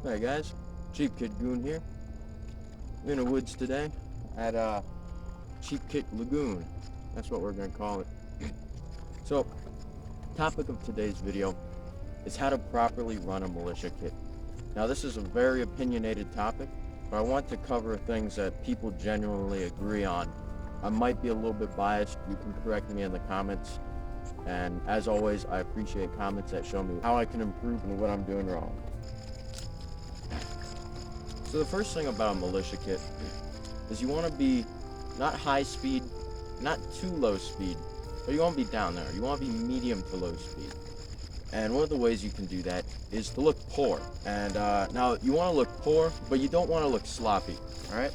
Hey guys, Cheap Kid Goon here. I'm in the woods today at Cheap Kid Lagoon. That's what we're gonna call it. So, topic of today's video is how to properly run a militia kit. Now this is a very opinionated topic, but I want to cover things that people genuinely agree on. I might be a little bit biased, you can correct me in the comments. And as always, I appreciate comments that show me how I can improve and what I'm doing wrong. So the first thing about a militia kit is you want to be not high speed, not too low speed, but you want to be down there. You want to be medium to low speed. And one of the ways you can do that is to look poor. And now you want to look poor, but you don't want to look sloppy, all right?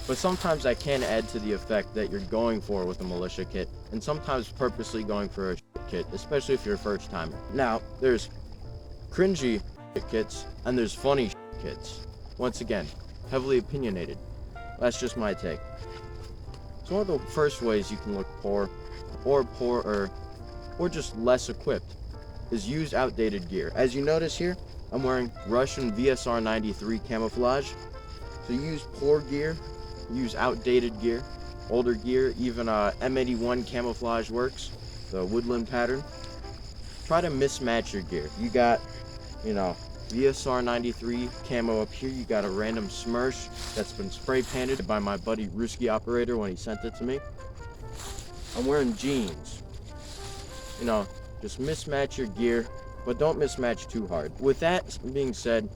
But sometimes that can add to the effect that you're going for with a militia kit, and sometimes purposely going for a kit, especially if you're a first timer. Now, there's cringy kits and there's funny kits. Once again, heavily opinionated. That's just my take. So one of the first ways you can look poor, or poorer, or just less equipped, is use outdated gear. As you notice here, I'm wearing Russian VSR 93 camouflage. So use poor gear, use outdated gear, older gear, even M81 camouflage works, the woodland pattern. Try to mismatch your gear. You got, VSR 93 camo up here. You got a random Smersh that's been spray painted by my buddy Ruski operator when he sent it to me. I'm wearing jeans. Just mismatch your gear, but don't mismatch too hard. With that being said,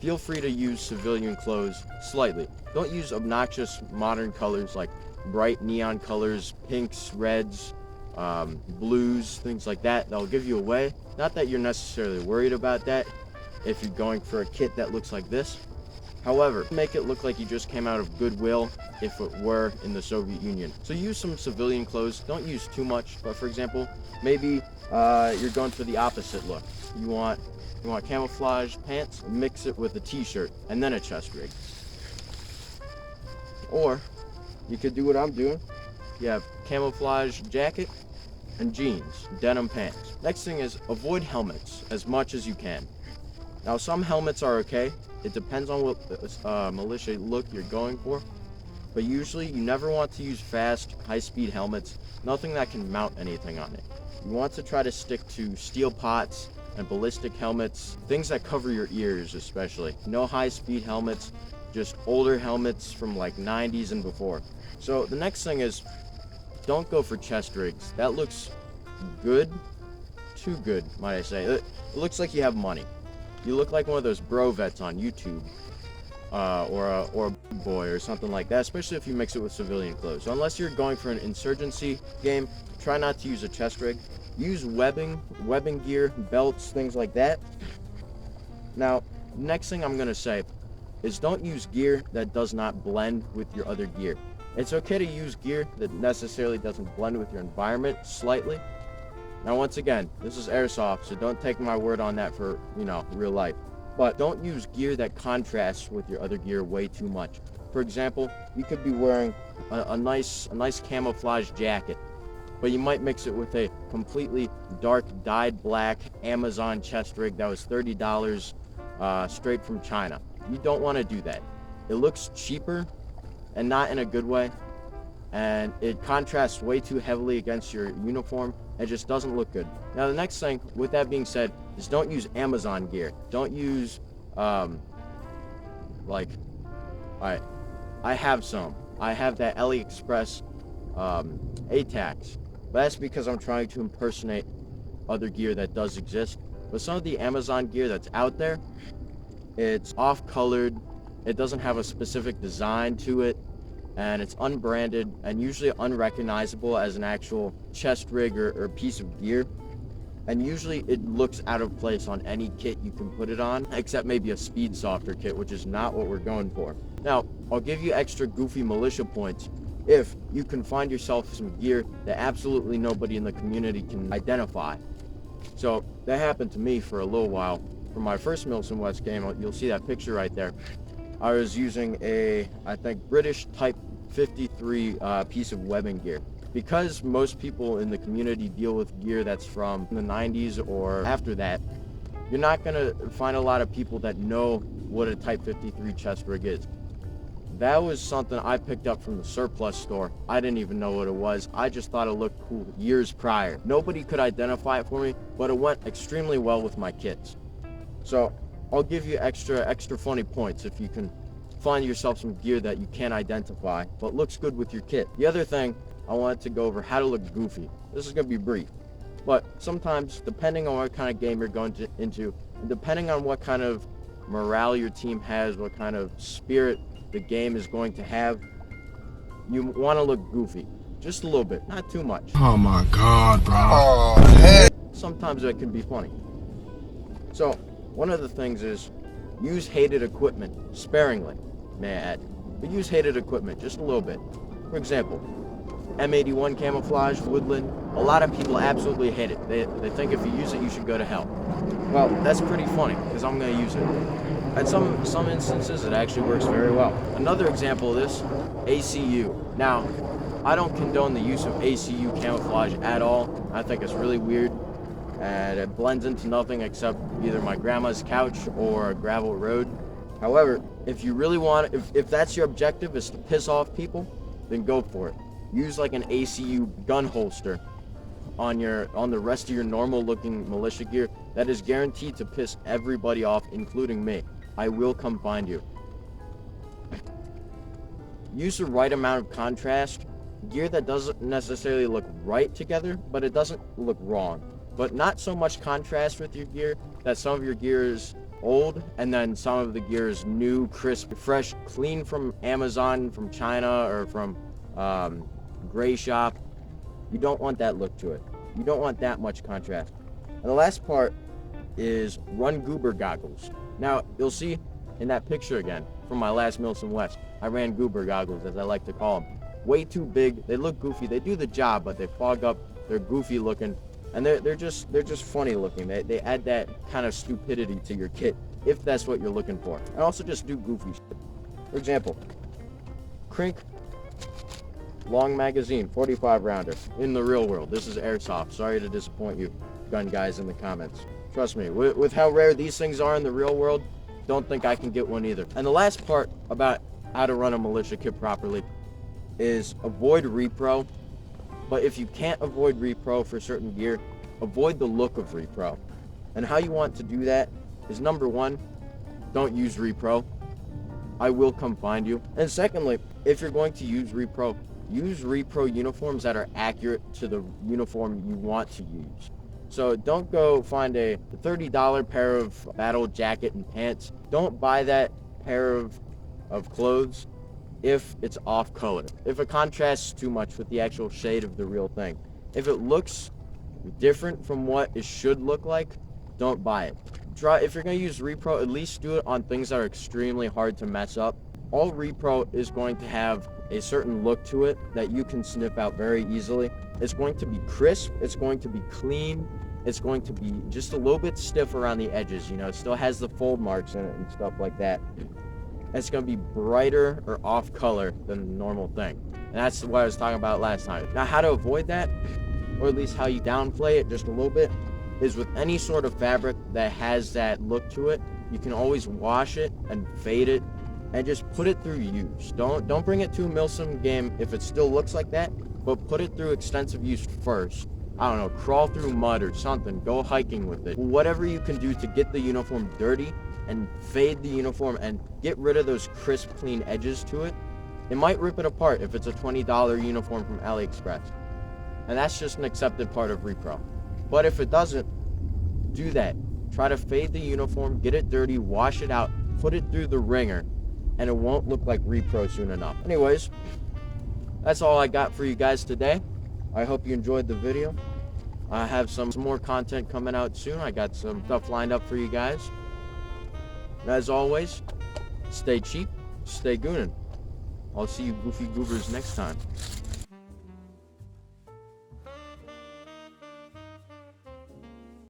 feel free to use civilian clothes slightly. Don't use obnoxious modern colors like bright neon colors, pinks, reds, blues, things like that. That'll give you away. Not that you're necessarily worried about that if you're going for a kit that looks like this. However, make it look like you just came out of Goodwill if it were in the Soviet Union. So use some civilian clothes. Don't use too much, but for example, maybe you're going for the opposite look. You want camouflage pants, mix it with a t-shirt, and then a chest rig. Or you could do what I'm doing. You have camouflage jacket and jeans, denim pants. Next thing is avoid helmets as much as you can. Now some helmets are okay. It depends on what militia look you're going for. But usually you never want to use fast, high-speed helmets. Nothing that can mount anything on it. You want to try to stick to steel pots and ballistic helmets, things that cover your ears especially. No high-speed helmets, just older helmets from like 90s and before. So the next thing is, don't go for chest rigs. That looks good, too good, might I say. It looks like you have money. You look like one of those bro vets on YouTube, or a boy or something like that, especially if you mix it with civilian clothes. So unless you're going for an insurgency game, try not to use a chest rig. Use webbing gear, belts, things like that. Now, next thing I'm going to say is don't use gear that does not blend with your other gear. It's okay to use gear that necessarily doesn't blend with your environment slightly. Now, once again, this is airsoft, so don't take my word on that for, real life. But don't use gear that contrasts with your other gear way too much. For example, you could be wearing a nice camouflage jacket, but you might mix it with a completely dark dyed black Amazon chest rig that was $30 straight from China. You don't want to do that. It looks cheaper and not in a good way, and it contrasts way too heavily against your uniform. It just doesn't look good. Now the next thing, with that being said, is don't use Amazon gear. Don't use I have that AliExpress ATAX, but that's because I'm trying to impersonate other gear that does exist. But some of the Amazon gear that's out there, it's off-colored, it doesn't have a specific design to it, and it's unbranded and usually unrecognizable as an actual chest rig or piece of gear. And usually it looks out of place on any kit you can put it on, except maybe a speed softer kit, which is not what we're going for. Now, I'll give you extra goofy militia points if you can find yourself some gear that absolutely nobody in the community can identify. So that happened to me for a little while. For my first Milsim West game, you'll see that picture right there. I was using I think British Type 53 piece of webbing gear. Because most people in the community deal with gear that's from the 90s or after that, You're not gonna find a lot of people that know what a Type 53 chest rig is. That was something I picked up from the surplus store. I didn't even know what it was. I just thought it looked cool years prior. Nobody could identify it for me, but it went extremely well with my kids. So I'll give you extra funny points if you can find yourself some gear that you can't identify, but looks good with your kit. The other thing, I wanted to go over how to look goofy. This is gonna be brief, but sometimes, depending on what kind of game you're going into, and depending on what kind of morale your team has, what kind of spirit the game is going to have, you want to look goofy. Just a little bit, not too much. Oh my God, bro. Oh, heck. Sometimes that can be funny. So, one of the things is, use hated equipment sparingly, may I add. But use hated equipment just a little bit. For example, M81 camouflage, woodland, a lot of people absolutely hate it. They think if you use it, you should go to hell. Well, that's pretty funny, because I'm going to use it. At some instances, it actually works very well. Another example of this, ACU. Now, I don't condone the use of ACU camouflage at all. I think it's really weird, and it blends into nothing except either my grandma's couch or a gravel road. However, if you really want, if that's your objective, is to piss off people, then go for it. Use like an ACU gun holster on the rest of your normal looking militia gear. That is guaranteed to piss everybody off, including me. I will come find you. Use the right amount of contrast. Gear that doesn't necessarily look right together, but it doesn't look wrong. But not so much contrast with your gear that some of your gear is old and then some of the gear is new, crisp, fresh, clean from Amazon, from China, or from Gray Shop. You don't want that look to it. You don't want that much contrast. And the last part is run goober goggles. Now, you'll see in that picture again from my last Milsim West, I ran goober goggles, as I like to call them. Way too big. They look goofy. They do the job, but they fog up. They're goofy looking, and they're just funny looking. They add that kind of stupidity to your kit if that's what you're looking for. And also just do goofy shit. For example, Crink long magazine 45 rounder in the real world. This is airsoft. Sorry to disappoint you, gun guys in the comments. Trust me, with how rare these things are in the real world, don't think I can get one either. And the last part about how to run a militia kit properly is avoid repro. But if you can't avoid repro for certain gear, avoid the look of repro. And how you want to do that is, number one, don't use repro. I will come find you. And secondly, if you're going to use repro uniforms that are accurate to the uniform you want to use. So don't go find a $30 pair of battle jacket and pants. Don't buy that pair of clothes if it's off color. If it contrasts too much with the actual shade of the real thing. If it looks different from what it should look like, don't buy it. If you're going to use repro, at least do it on things that are extremely hard to mess up. All repro is going to have a certain look to it that you can sniff out very easily. It's going to be crisp, it's going to be clean, it's going to be just a little bit stiff around the edges, it still has the fold marks in it and stuff like that. It's going to be brighter or off color than the normal thing. And that's what I was talking about last time. Now, how to avoid that, or at least how you downplay it just a little bit, is with any sort of fabric that has that look to it, you can always wash it and fade it and just put it through use. Don't bring it to a Milsim game if it still looks like that, but put it through extensive use first. I don't know, crawl through mud or something, go hiking with it. Whatever you can do to get the uniform dirty and fade the uniform and get rid of those crisp, clean edges to it. It might rip it apart if it's a $20 uniform from AliExpress. And that's just an accepted part of repro. But if it doesn't, do that. Try to fade the uniform, get it dirty, wash it out, put it through the ringer, and it won't look like repro soon enough. Anyways, that's all I got for you guys today. I hope you enjoyed the video. I have some more content coming out soon. I got some stuff lined up for you guys. And as always, stay cheap, stay goonin'. I'll see you goofy goobers next time.